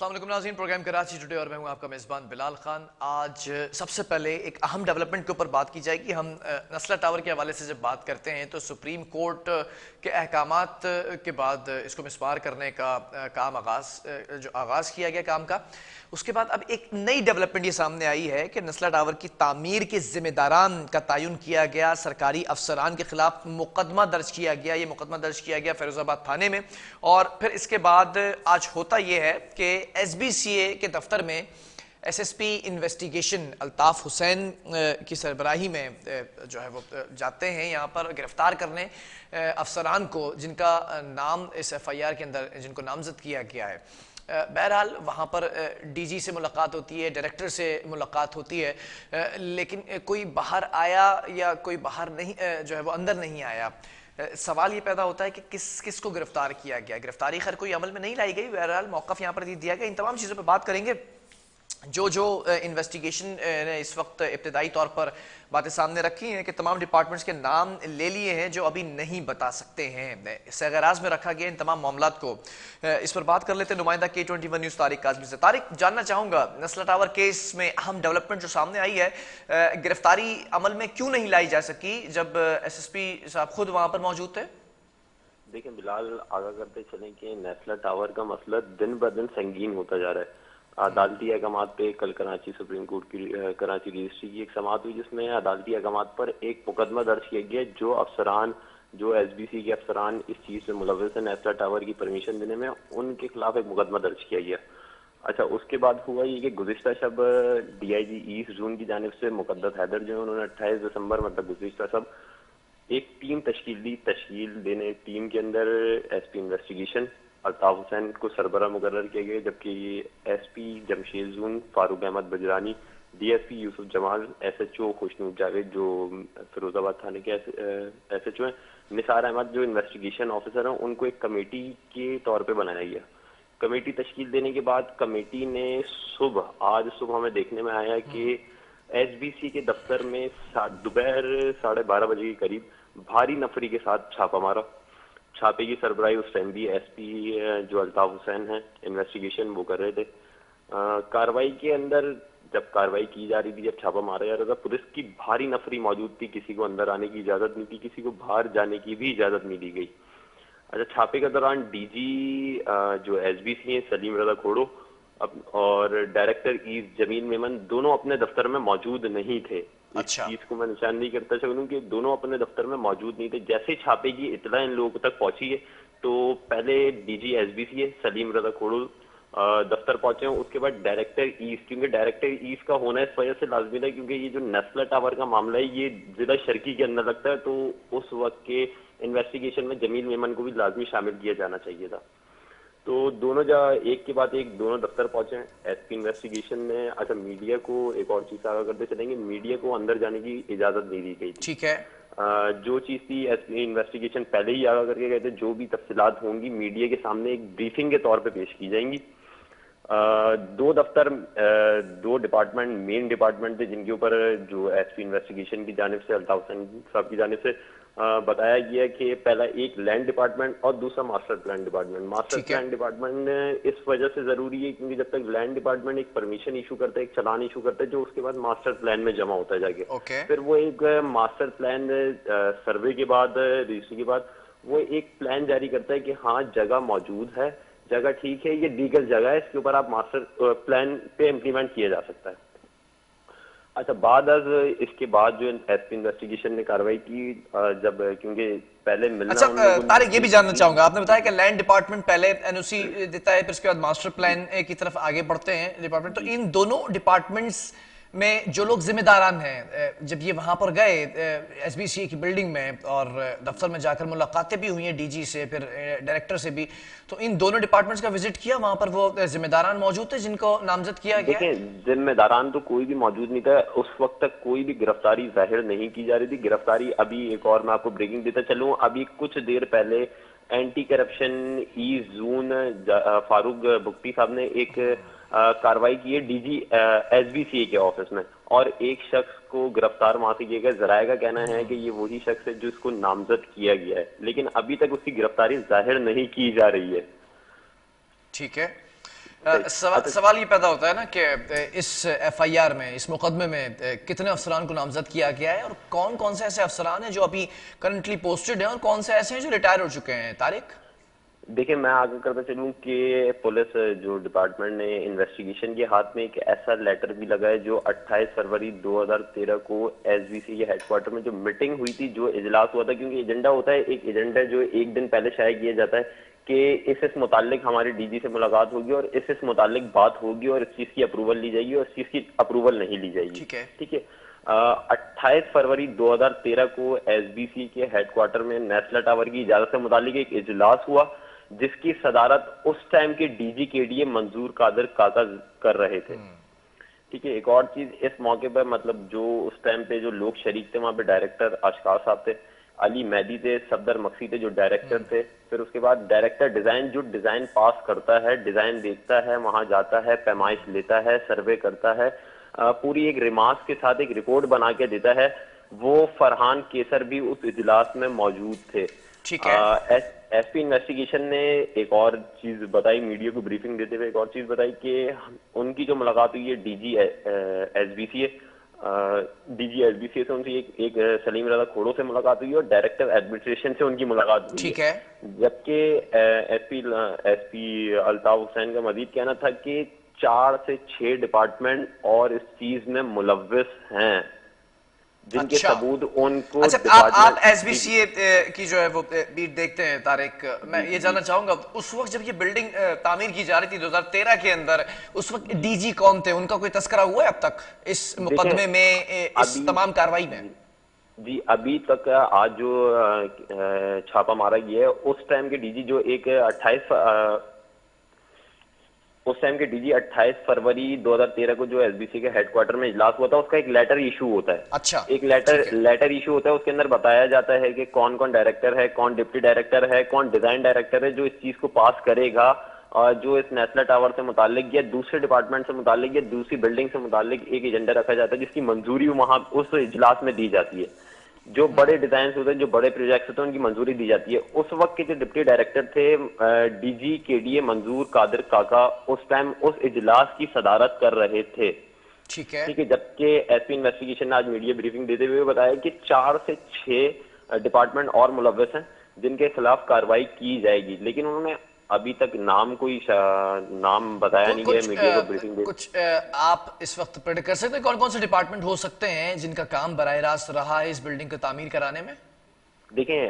अस्सलाम वालेकुम नाज़रीन, प्रोग्राम कराची टुडे और मैं हूं आपका मेज़बान बिलाल खान। आज सबसे पहले एक अहम डेवलपमेंट के ऊपर बात की जाएगी। हम नस्ला टावर के हवाले से जब बात करते हैं तो सुप्रीम कोर्ट के अहकामात के बाद इसको मिसमार करने का काम आगाज़ किया गया काम का, उसके बाद अब एक नई डेवलपमेंट ये सामने आई है कि नस्ला टावर की तामीर के जिम्मेदारान का तयन किया गया। सरकारी अफसरान के खिलाफ मुकदमा दर्ज किया गया। ये मुकदमा दर्ज किया गया फैरोजाबाद थाने में। और फिर इसके बाद आज होता यह है कि SBCA के दफ्तर में SSP इन्वेस्टिगेशन अल्ताफ हुसैन की सरबराही में जो है वो जाते हैं यहाँ पर गिरफ्तार करने अफसरान को जिनका नाम इस FIR के अंदर जिनको नामजद किया गया है। बहरहाल वहाँ पर DG से मुलाकात होती है, डायरेक्टर से मुलाकात होती है, लेकिन कोई बाहर आया या कोई बाहर नहीं जो है वो अंदर नहीं आया। सवाल ये पैदा होता है कि किस को गिरफ्तार किया गया। गिरफ्तारी खैर कोई अमल में नहीं लाई गई, बहरहाल मौक़िफ़ यहाँ पर दिया गया। इन तमाम चीज़ों पर बात करेंगे। जो इन्वेस्टिगेशन ने इस वक्त इब्तदाई तौर पर बातें सामने रखी हैं कि तमाम डिपार्टमेंट्स के नाम ले लिए हैं जो अभी नहीं बता सकते हैं। सगराज में रखा गया इन तमाम मामलात को। इस पर बात कर लेते हैं नुमाइंदा K21 न्यूज़ तारिक काज़मी से। तारिक, जानना चाहूँगा नस्ला टावर केस में अहम डेवलपमेंट जो सामने आई है, गिरफ्तारी अमल में क्यों नहीं लाई जा सकी जब SSP साहब खुद वहाँ पर मौजूद थे? देखिए बिलाल, आगा करते चलें कि नस्ला टावर का मसला दिन ब दिन संगीन होता जा रहा है। अदालती अहकामात पे कल कराची सुप्रीम कोर्ट की कराची रजिस्ट्री की एक समाअत हुई जिसमें अदालती अहकामात पर एक मुकदमा दर्ज किया गया। जो अफसरान, जो SBC के अफसरान इस चीज़ से मुलव्वस है नस्ला टावर की परमिशन देने में, उनके खिलाफ एक मुकदमा दर्ज किया गया। अच्छा, उसके बाद हुआ ये कि गुज़िश्ता शब DIG ईस्ट जोन की जानिब से मुक़द्दस हैदर जो है उन्होंने 28 दिसंबर मतलब गुज़िश्ता शब एक टीम तश्कील देने, टीम के अंदर SP इन्वेस्टिगेशन अल्ताफ हुसैन को सरबरा मुकर्रर किया गया, जबकि ये SP Jamshed zone Farooq Ahmad Bajrani, DSP Yusuf Jamal, SHO Khushnoor Javed जो फिरोजाबाद थाने के SHO हैं, निसार अहमद जो इन्वेस्टिगेशन ऑफिसर हैं, उनको एक कमेटी के तौर पे बनाया गया। कमेटी तश्कील देने के बाद कमेटी ने आज सुबह हमें देखने में आया कि SBC के दफ्तर में दोपहर 12:30 बजे के करीब भारी नफरी के साथ छापा मारा। छापे की सरबराही उस टाइम भी SP जो अल्ताफ हुसैन हैं इन्वेस्टिगेशन वो कर रहे थे। कार्रवाई के अंदर जब कार्रवाई की जा रही थी, जब छापा मारा जा रहा था, पुलिस की भारी नफरी मौजूद थी। किसी को अंदर आने की इजाजत नहीं थी, किसी को बाहर जाने की भी इजाजत नहीं दी गई। अच्छा, छापे के दौरान DG जो SBC हैं सलीम रजा खोड़ो और डायरेक्टर ईस्ट जमील मेमन दोनों अपने दफ्तर में मौजूद नहीं थे। अच्छा। इस चीज को मैं निशानदेही करता चलूं कि दोनों अपने दफ्तर में मौजूद नहीं थे। जैसे छापे की इत्तला इन लोगों तक पहुंची है तो पहले DG SBC है सलीम रजा खोड़ो दफ्तर पहुंचे हैं। उसके बाद डायरेक्टर ईस्ट, क्योंकि डायरेक्टर ईस्ट का होना इस वजह से लाजमी था क्योंकि ये जो नस्ला टावर का मामला है ये जिला शर्की के अंदर लगता है, तो उस वक्त के इन्वेस्टिगेशन में जमील मेमन को भी लाजमी शामिल किया जाना चाहिए था। तो दोनों एक के बाद एक दोनों दफ्तर पहुंचे हैं SP इन्वेस्टिगेशन में। अच्छा, मीडिया को एक और चीज आगा करते चलेंगे, मीडिया को अंदर जाने की इजाजत नहीं दी गई थी। ठीक है। जो चीज थी SP इन्वेस्टिगेशन पहले ही आगा करके गए थे, जो भी तफसीलात होंगी मीडिया के सामने एक ब्रीफिंग के तौर पे पेश की जाएंगी। दो डिपार्टमेंट, मेन डिपार्टमेंट थे जिनके ऊपर जो SP इन्वेस्टिगेशन की जानिब से अल्ताफ हुसैन साहब की जानिब से बताया गया कि पहला एक लैंड डिपार्टमेंट और दूसरा master plan department. Master plan department इस वजह से जरूरी है क्योंकि जब तक लैंड डिपार्टमेंट एक परमिशन इशू करता है, एक चालान इशू करता है, जो उसके बाद मास्टर प्लान में जमा होता है जाके। फिर वो एक मास्टर प्लान सर्वे के बाद, रजिस्ट्री के बाद वो एक प्लान जारी करता है कि हाँ जगह मौजूद है, जगह ठीक है, ये लीगल जगह है, इसके ऊपर आप मास्टर प्लान पे इम्प्लीमेंट किया जा सकता है। अच्छा, इसके बाद जो SP इन्वेस्टिगेशन ने कार्रवाई की, जब क्योंकि पहले मिलना। अच्छा तारिक, ये भी जानना चाहूंगा, आपने बताया कि लैंड डिपार्टमेंट पहले NOC देता है, फिर उसके बाद मास्टर प्लान की तरफ आगे बढ़ते हैं डिपार्टमेंट। तो इन दोनों डिपार्टमेंट्स में जो लोग जिम्मेदारान हैं, जब ये वहां पर गए SBCA की बिल्डिंग में और दफ्तर में जाकर मुलाकातें भी हुई हैं DG से, फिर डायरेक्टर से भी, तो इन दोनों डिपार्टमेंट्स का विजिट किया, वहां पर वो जिम्मेदारान मौजूद थे जिनको नामजद किया गया? देखिए, जिम्मेदारान तो कोई भी मौजूद नहीं था उस वक्त तक, कोई भी गिरफ्तारी जाहिर नहीं की जा रही थी। गिरफ्तारी अभी एक और मैं आपको ब्रेकिंग देता चलूं, अभी कुछ देर पहले anti corruption east zone Farooq Bhugti साहब ने एक कार्रवाई की है DG SBCA के ऑफिस में और एक शख्स को गिरफ्तार वहां से किया गया। जराये का कहना है कि ये वही शख्स है जो इसको नामजद किया गया है, लेकिन अभी तक उसकी गिरफ्तारी जाहिर नहीं की जा रही है। ठीक है। सवाल ये पैदा होता है ना कि इस एफआईआर में, इस मुकदमे में कितने अफसरान को नामजद किया गया है और कौन कौन से ऐसे अफसरान हैं जो अभी करंटली पोस्टेड हैं और कौन से ऐसे हैं जो रिटायर हो चुके हैं? तारिक, देखिए, मैं आगे करता चलूं कि पुलिस जो डिपार्टमेंट ने इन्वेस्टिगेशन के हाथ में एक ऐसा लेटर भी लगा है जो 28 फरवरी 2013 को एसबीसी के हेडक्वार्टर में जो मीटिंग हुई थी, जो इजलास हुआ था, क्योंकि एजेंडा होता है, एक एजेंडा जो एक दिन पहले शाया किया जाता है कि इस मुतालिक हमारे डीजी से मुलाकात होगी और इस मुतालिक बात होगी और इस चीज की अप्रूवल ली जाएगी और इस चीज की अप्रूवल नहीं ली जाएगी। ठीक है। 28 फरवरी 2013 को एसबीसी के हेडक्वार्टर में नेस्ला टावर की इजाजत से मुतालिक एक इजलास हुआ जिसकी सदारत उस टाइम के डीजी केडीए मंजूर कादर काका कर रहे थे। ठीक है। एक और चीज इस मौके पर, मतलब जो उस टाइम पे जो लोग शरीक थे वहां पे डायरेक्टर आशकार साहब थे, अली मैदी थे, सफदर मक्सी थे जो डायरेक्टर थे, फिर उसके बाद डायरेक्टर डिजाइन जो डिजाइन पास करता है, डिजाइन देखता है, वहां जाता है, पैमाइश लेता है, सर्वे करता है, पूरी एक रिमार्क्स के साथ एक रिपोर्ट बना के देता है, वो फरहान केसर भी उस इजलास में मौजूद थे। ठीक है। एसपी इन्वेस्टिगेशन ने एक और चीज बताई, मीडिया को ब्रीफिंग देते हुए एक और चीज बताई कि उनकी जो मुलाकात हुई है डीजी एसबीसीए से उनसे एक सलीम रजा खोड़ो से मुलाकात हुई और डायरेक्टर एडमिनिस्ट्रेशन से उनकी मुलाकात हुई। ठीक है। जबकि एसपी अल्ताफ हुसैन का मजीद कहना था कि 4 से 6 डिपार्टमेंट और इस चीज में मुलव्विस हैं, जिनके सबूत उनको। अच्छा, आप एसबीसीए की जो है वो बीट देखते हैं तारिक, मैं ये जानना चाहूंगा उस वक्त जब ये बिल्डिंग तामीर की जा रही थी 2013 के अंदर, उस वक्त डीजी कौन थे? उनका कोई तस्करा हुआ है अब तक इस मुकदमे में, इस तमाम कार्रवाई में? जी, अभी तक आज जो छापा मारा गया है, उस टाइम के डीजी जो एक 28 फरवरी 2013 को जो एसबीसी के हेडक्वार्टर में इजलास हुआ था, उसका एक लेटर इशू होता है। अच्छा, एक लेटर इशू होता है, उसके अंदर बताया जाता है कि कौन कौन डायरेक्टर है, कौन डिप्टी डायरेक्टर है, कौन डिजाइन डायरेक्टर है जो इस चीज को पास करेगा, और जो इस नेस्ला टावर से मुतालिक या दूसरे डिपार्टमेंट से मुतालिक या दूसरी बिल्डिंग से मुतालिक एक एजेंडा रखा जाता है जिसकी मंजूरी वहां उस इजलास में दी जाती है। जो बड़े डिजाइन होते हैं, जो बड़े प्रोजेक्ट्स होते हैं, उनकी मंजूरी दी जाती है। उस वक्त के जो डिप्टी डायरेक्टर थे डीजी केडीए मंजूर कादर काका, उस टाइम उस इजलास की सदारत कर रहे थे। ठीक है। ठीक है। जबकि एसपी इन्वेस्टिगेशन ने आज मीडिया ब्रीफिंग देते हुए बताया कि 4 से 6 डिपार्टमेंट और मुलव्वस हैं जिनके खिलाफ कार्रवाई की जाएगी, लेकिन उन्होंने अभी तक नाम बताया नहीं गया मीडिया को ब्रीफिंग दे। कुछ आप इस वक्त प्रेडिक्ट कर सकते हैं कौन कौन से डिपार्टमेंट हो सकते हैं जिनका काम बराह रास्त रहा है इस बिल्डिंग को तामीर कराने में? देखें,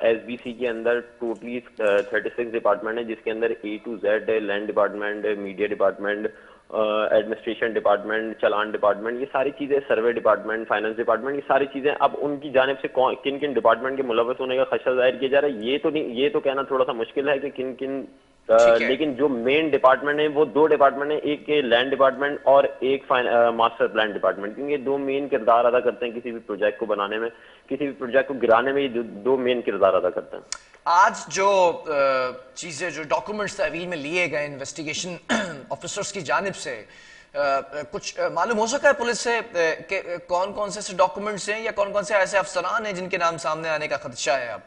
एसबीसी के अंदर टोटली 36 डिपार्टमेंट है, जिसके अंदर ए टू जेड है, land department, media department, administration department, challan department, ये सारी चीजें, सर्वे डिपार्टमेंट, फाइनेंस डिपार्टमेंट, ये सारी चीजें अब उनकी जानिब से किन किन डिपार्टमेंट के मुलव्वस होने का खदशा जाहिर किया जा रहा है, ये तो कहना थोड़ा सा मुश्किल है कि किन किन, लेकिन जो मेन डिपार्टमेंट है वो 2 डिपार्टमेंट है, एक लैंड डिपार्टमेंट और एक मास्टर प्लान डिपार्टमेंट, क्योंकि ये 2 मेन किरदार अदा करते हैं किसी भी प्रोजेक्ट को बनाने में, किसी भी प्रोजेक्ट को गिराने में, ये 2 मेन किरदार अदा करते हैं। आज जो चीजें, जो डॉक्यूमेंट्स तहवील में लिए गए इन्वेस्टिगेशन ऑफिसर्स की जानिब से, कुछ मालूम हो सका है पुलिस से कि कौन कौन से ऐसे डॉक्यूमेंट्स हैं या कौन कौन से ऐसे अफसरान हैं जिनके नाम सामने आने का खदशा है? अब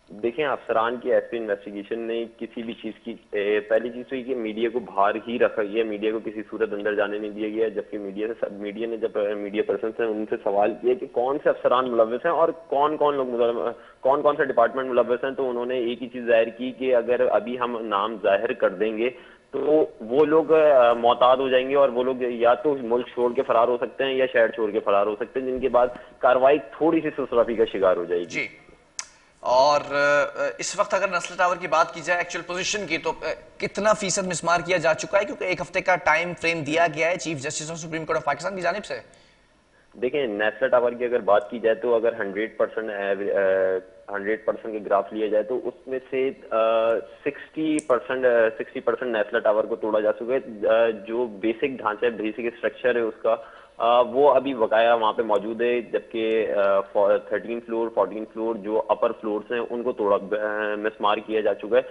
देखें, अफसरान की एसपी इन्वेस्टिगेशन ने किसी भी चीज की, पहली चीज तो ये कि मीडिया को बाहर ही रखा गया, मीडिया को किसी सूरत अंदर जाने नहीं दिया गया, जबकि मीडिया ने जब मीडिया पर्सन से उनसे सवाल किया कि कौन से अफसरान मुलव्वस हैं और कौन कौन से डिपार्टमेंट मुलव्वस हैं, तो उन्होंने एक ही चीज जाहिर की कि अगर अभी हम नाम जाहिर कर देंगे तो वो लोग मोहताद हो जाएंगे और वो लोग या तो मुल्क छोड़ के फरार हो सकते हैं या शहर छोड़ के फरार हो सकते हैं, जिनके बाद कार्रवाई थोड़ी सी सुसराफी का शिकार हो जाएगी। जी। और इस वक्त अगर नेस्ला टावर की बात की जाए एक्चुअल पोजीशन की, तो कितना फीसद मिसमार किया जा चुका है? क्योंकि 1 हफ्ते का टाइम फ्रेम दिया गया है chief justice of supreme court of Pakistan की जानिब से। देखिए, नेस्ला टावर की अगर बात की जाए तो अगर 100% के ग्राफ लिया जाए तो उसमें से 60% नेस्ला टावर को तोड़ा जा चुका है। जो बेसिक ढांचा है, बेसिक स्ट्रक्चर है उसका, वो अभी बकाया वहां पे मौजूद है, जबकि 13 फ्लोर 14 फ्लोर जो अपर फ्लोर्स हैं उनको थोड़ा मिसमार किया जा चुका है।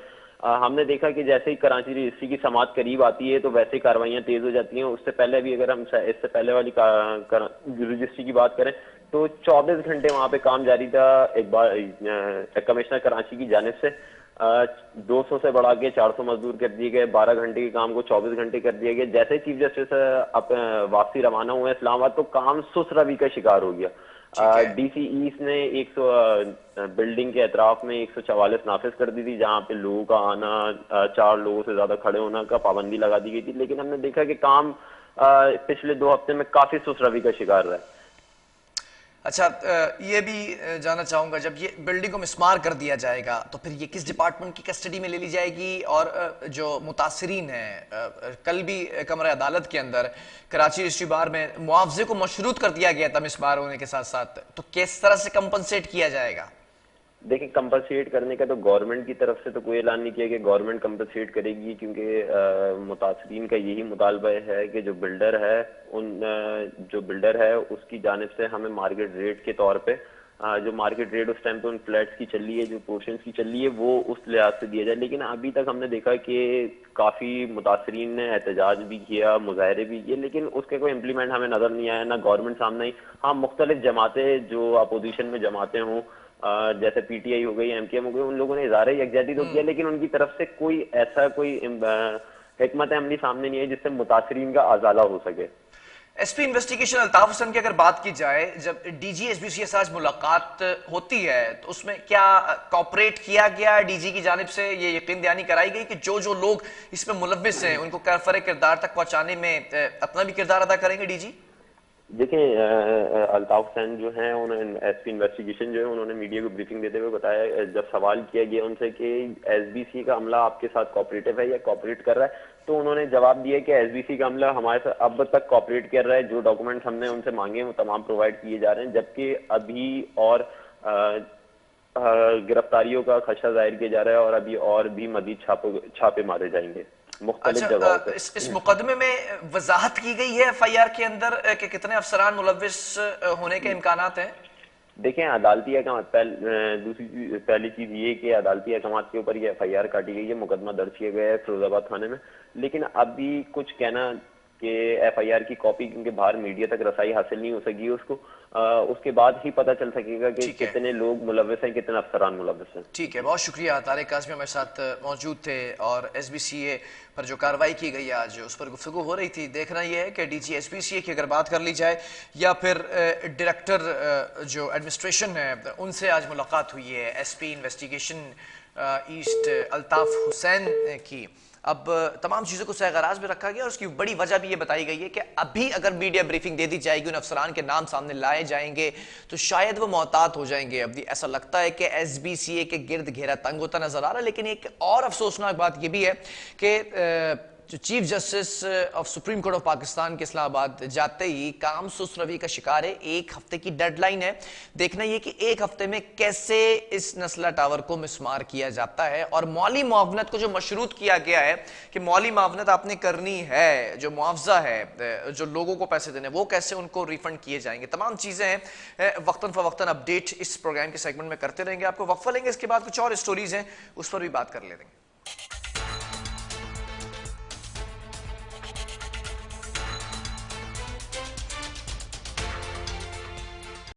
हमने देखा कि जैसे ही कराची रजिस्ट्री की समात करीब आती है तो वैसे ही कार्रवाइयां तेज हो जाती हैं। उससे पहले भी अगर हम इससे पहले वाली रजिस्ट्री की बात करें तो 24 घंटे वहां पे काम जारी था। एक बार कमिश्नर कराची की जानिब से 200 से बढ़ा के 400 मजदूर कर दिए गए, 12 घंटे के काम को 24 घंटे कर दिया गया। जैसे चीफ जस्टिस वापसी रवाना हुए इस्लामाबाद तो काम सुस्त रवि का शिकार हो गया। डीसी ईस्ट ने 100 बिल्डिंग के अतराफ में 144 नाफिज कर दी थी, जहां पे लोगों का आना, 4 लोगों से ज्यादा खड़े होना का पाबंदी लगा दी गई थी। लेकिन हमने देखा कि काम पिछले 2 हफ्ते में काफी सुस्त रवि का शिकार रहा है। अच्छा, ये भी जानना चाहूंगा, जब ये बिल्डिंग को मिसमार कर दिया जाएगा तो फिर ये किस डिपार्टमेंट की कस्टडी में ले ली जाएगी? और जो मुतासरीन हैं, कल भी कमरा अदालत के अंदर कराची रजिस्ट्री बार में मुआवजे को मशरूत कर दिया गया था मिसमार होने के साथ साथ, तो किस तरह से कंपनसेट किया जाएगा? देखिए, कंपनसेट करने का तो गवर्नमेंट की तरफ से तो कोई ऐलान नहीं किया कि गवर्नमेंट कंपनसेट करेगी, क्योंकि मुतासरीन का यही मुतालबा है कि जो बिल्डर है उसकी जानिब से हमें मार्केट रेट के तौर पे जो मार्केट रेट उस टाइम पे उन फ्लैट्स की चल रही है, जो पोर्शंस की चल रही है, वो उस लिहाज से दिया जाए। लेकिन अभी तक हमने देखा कि काफी मुतासरीन ने एहतजाज भी किया, मुजाहरे भी किए, लेकिन उसके कोई इम्प्लीमेंट हमें नजर नहीं आया, ना गवर्नमेंट सामने आई। हाँ, मुख्तलिफ जमातें जो अपोजिशन में जमातें हों, जैसे पीटीआई हो गई, एमकेएम हो गई, उन लोगों ने इज़हार यकजहती तो किया, लेकिन उनकी तरफ से कोई हिकमत अमली सामने नहीं है जिससे मुतासरीन का अजाला हो सके। एसपी इन्वेस्टिगेशन अल्ताफ हुसैन की अगर बात की जाए, जब डीजी एसबीसी से आज मुलाकात होती है तो उसमें क्या कॉपरेट किया गया डीजी की जानिब से? ये यकीन दहानी कराई गई कि जो जो लोग इसमें मुलव्विस हैं उनको कैफरे किरदार तक पहुंचाने में अपना भी किरदार अदा करेंगे डीजी? देखिए, अल्ताफ हुसैन जो हैं, उन्होंने एसपी इन्वेस्टिगेशन जो है उन्होंने मीडिया को ब्रीफिंग देते हुए बताया, जब सवाल किया गया उनसे कि एसबीसी का अमला आपके साथ कोऑपरेटिव है या कोऑपरेट कर रहा है, तो उन्होंने जवाब दिया कि एसबीसी का अमला हमारे साथ अब तक कोऑपरेट कर रहा है। जो डॉक्यूमेंट्स हमने उनसे मांगे वो तमाम प्रोवाइड किए जा रहे हैं, जबकि अभी और गिरफ्तारियों का खदशा जाहिर किया जा रहा है और अभी और भी मजीद छापे मारे जाएंगे मुख्तलिफ जगहों पे। इस मुकदमे में वजाहत की गई है एफआईआर के अंदर कि कितने अफसरान मुलव्विस होने के इम्कानात हैं? देखें, अदालती अहकाम पहली चीज ये कि अदालती अहकाम के ऊपर ये एफआईआर काटी गई है, मुकदमा दर्ज किया गया है फिरोजाबाद थाने में। लेकिन अभी कुछ कहना कि एफआईआर की कॉपी क्योंकि बाहर मीडिया तक रसाई हासिल नहीं हो सकी उसको, उसके बाद ही पता चल सकेगा कि कितने लोग मुलव्विस हैं, कितने अफसरान मुलव्विस हैं। ठीक है, बहुत शुक्रिया। तारिक काज़मी हमारे साथ मौजूद थे और एसबीसीए पर जो कार्रवाई की गई आज उस पर गुफ्तगू हो रही थी। देखना यह है कि डीजी एसबीसीए की अगर बात कर ली जाए या फिर डायरेक्टर जो एडमिनिस्ट्रेशन है उनसे आज मुलाकात हुई है SP investigation east Altaf Hussain की। अब तमाम चीज़ों को सहगराज में रखा गया और उसकी बड़ी वजह भी ये बताई गई है कि अभी अगर मीडिया ब्रीफिंग दे दी जाएगी, उन अफसरान के नाम सामने लाए जाएंगे तो शायद वो मोहतात हो जाएंगे। अभी ऐसा लगता है कि एसबीसीए के गिर्द घेरा तंग होता नजर आ रहा है। लेकिन एक और अफसोसनाक बात यह भी है कि जो chief justice of supreme court of Pakistan के इस्लामाबाद जाते ही काम सुस्त रवि का शिकार है। 1 हफ्ते की डेडलाइन है। देखना यह कि 1 हफ्ते में कैसे इस नस्ला टावर को मिसमार किया जाता है और मौली मुआवनत को जो मशरूत किया गया है कि मौली मुआवनत आपने करनी है, जो मुआवजा है, जो लोगों को पैसे देने, वो कैसे उनको रिफंड किए जाएंगे। तमाम चीजें हैं, वक्तन फवक्तन अपडेट इस प्रोग्राम के सेगमेंट में करते रहेंगे। आपको वक्फा लेंगे, इसके बाद कुछ और स्टोरीज हैं उस पर भी बात कर लेंगे।